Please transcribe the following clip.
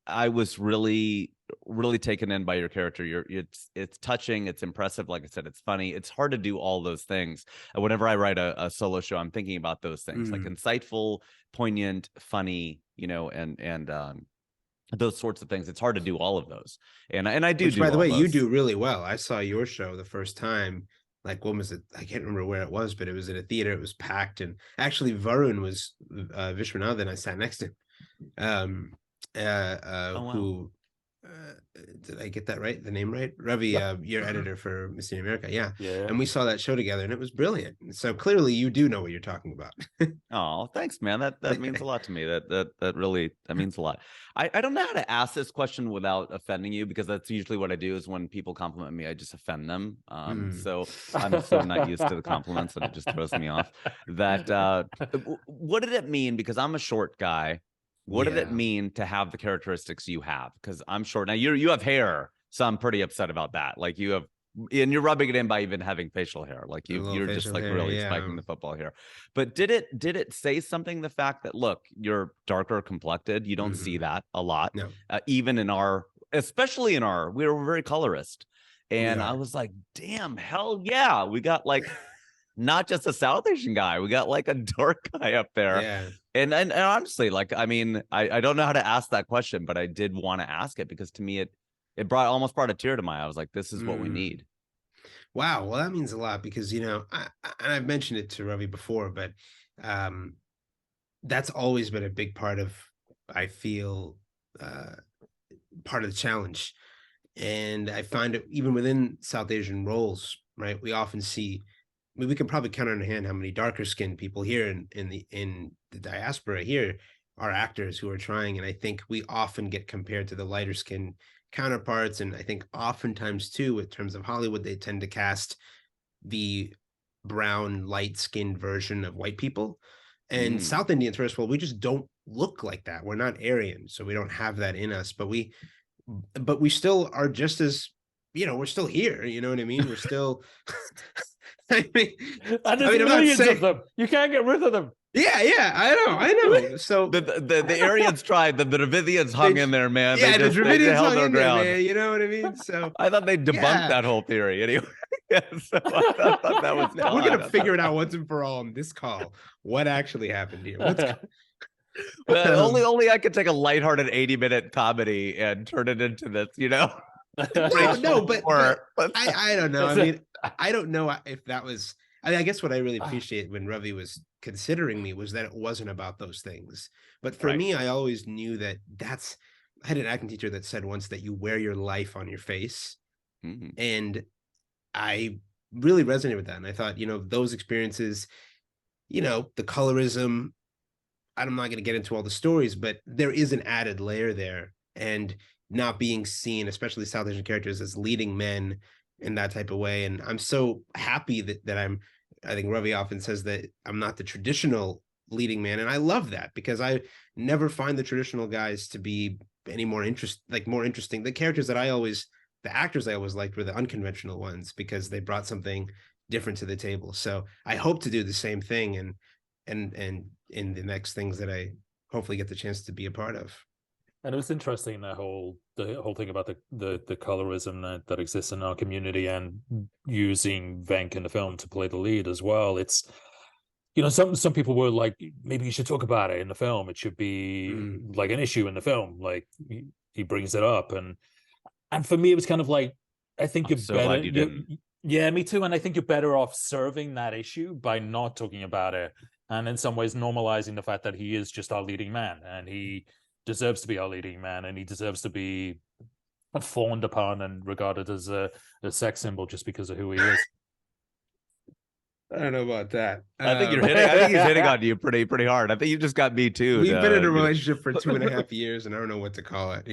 I was really taken in by your character. It's touching, it's impressive. Like I said, it's funny. It's hard to do all those things. And whenever I write a solo show, I'm thinking about those things, like insightful, poignant, funny, and those sorts of things. It's hard to do all of those, and I do. Which, by the all way, you those. do really well. I saw your show the first time. Like, when was it? I can't remember where it was, but it was at a theater. It was packed, and actually, Varun was Vishwanathan. I sat next to him. Oh, wow. Who did I get that right? The name right? Ravi, your editor for Miss America. Yeah. Yeah. And we saw that show together, and it was brilliant. So clearly you do know what you're talking about. Oh, thanks, man. That means a lot to me. That really means a lot. I don't know how to ask this question without offending you, because that's usually what I do, is when people compliment me, I just offend them. So I'm so not used to the compliments that it just throws me off. That what did it mean? Because I'm a short guy. What did it mean to have the characteristics you have? Because I'm short. Now you have hair, so I'm pretty upset about that. Like, you have, and you're rubbing it in by even having facial hair. Like, you're just like hair, really spiking the football hair. But did it say something? The fact that, look, you're darker complected. You don't see that a lot. No. Even in especially in we were very colorist. And I was like, damn, hell yeah. We got like not just a South Asian guy. We got like a dark guy up there. Yeah. And honestly, like, I mean, I don't know how to ask that question, but I did want to ask it, because to me it almost brought a tear to my eye. I was like, this is what we need. Wow. Well, that means a lot, because, and I've mentioned it to Ravi before, but that's always been a big part of, I feel, part of the challenge. And I find it even within South Asian roles, right? We often see, we can probably count on a hand how many darker skinned people here in the diaspora here are actors who are trying. And I think we often get compared to the lighter skinned counterparts. And I think oftentimes too, in terms of Hollywood, they tend to cast the brown, light skinned version of white people. And South Indians, first of all, we just don't look like that. We're not Aryan, so we don't have that in us, but we still are just as, we're still here. You know what I mean? We're still, and there's millions of them. You can't get rid of them. Yeah, I know. So the Aryans tried, the Dravidians hung in there, man. Yeah, the Dravidians hung in there, man. You know what I mean? So I thought they debunked that whole theory anyway. So I thought that was we're gonna figure it out once and for all on this call. What actually happened here? Only I could take a lighthearted 80-minute comedy and turn it into this, No, but I don't know. I mean, I don't know if that was. I guess what I really appreciate when Ravi was considering me was that it wasn't about those things. But for me, I always knew that I had an acting teacher that said once that you wear your life on your face. And I really resonated with that. And I thought, those experiences, the colorism, I'm not going to get into all the stories, but there is an added layer there. And not being seen, especially South Asian characters, as leading men in that type of way. And I'm so happy that I think Ravi often says that I'm not the traditional leading man. And I love that, because I never find the traditional guys to be any more interesting. The characters that the actors I always liked were the unconventional ones, because they brought something different to the table. So I hope to do the same thing and in the next things that I hopefully get the chance to be a part of. And it was interesting, the whole thing about the colorism that exists in our community, and using Venk in the film to play the lead as well. It's, some people were like, maybe you should talk about it in the film. It should be like an issue in the film. Like, he brings it up, and for me, it was kind of like, I think you're better. Glad you didn't. Yeah, me too. And I think you're better off serving that issue by not talking about it, and in some ways normalizing the fact that he is just our leading man, and he deserves to be our leading man, and he deserves to be fawned upon and regarded as a sex symbol just because of who he is. I don't know about that. I think you're hitting. I think he's hitting on you pretty hard. I think you just got me too. We've been in a relationship for 2.5 years, and I don't know what to call it.